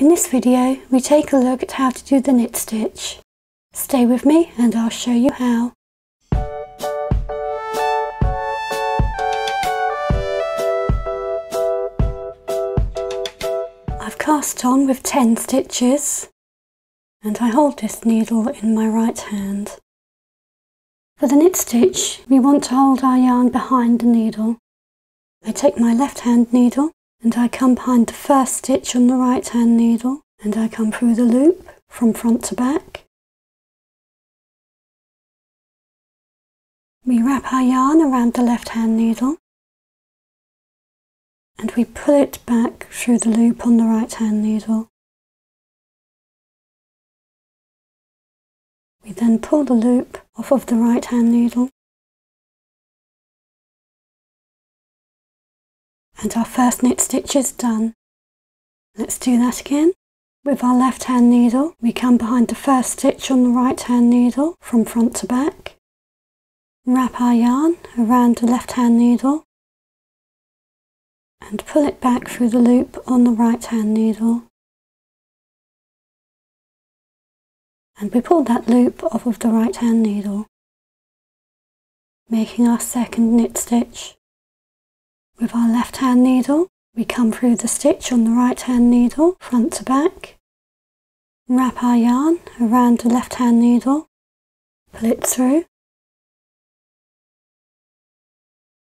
In this video, we take a look at how to do the knit stitch. Stay with me and I'll show you how. I've cast on with 10 stitches and I hold this needle in my right hand. For the knit stitch, we want to hold our yarn behind the needle. I take my left hand needle and I come behind the first stitch on the right hand needle and I come through the loop from front to back. We wrap our yarn around the left hand needle and we pull it back through the loop on the right hand needle. We then pull the loop off of the right hand needle and our first knit stitch is done. Let's do that again. With our left hand needle, we come behind the first stitch on the right hand needle from front to back, wrap our yarn around the left hand needle and pull it back through the loop on the right hand needle. And we pull that loop off of the right hand needle, making our second knit stitch. With our left hand needle, we come through the stitch on the right hand needle, front to back, wrap our yarn around the left hand needle, pull it through,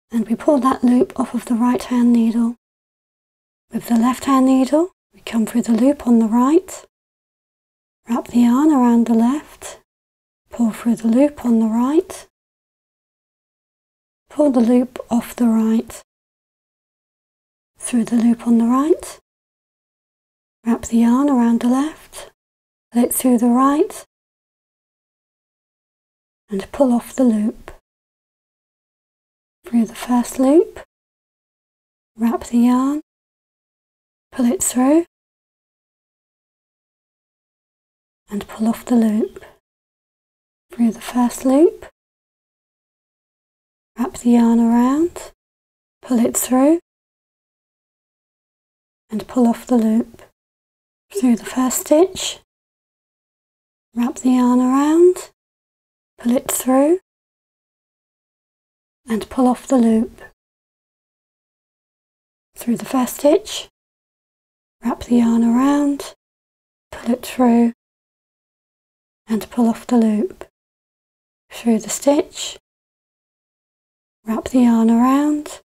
and we pull that loop off of the right hand needle. With the left hand needle, we come through the loop on the right, wrap the yarn around the left, pull through the loop on the right, pull the loop off the right, through the loop on the right, wrap the yarn around the left, pull it through the right, and pull off the loop. Through the first loop, wrap the yarn, pull it through, and pull off the loop. Through the first loop, wrap the yarn around, pull it through, and pull off the loop. Through the first stitch, wrap the yarn around, pull it through, and pull off the loop. Through the first stitch, wrap the yarn around, pull it through, and pull off the loop. Through the stitch, wrap the yarn around,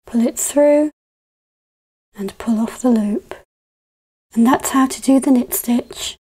pull it through, and pull off the loop. And that's how to do the knit stitch.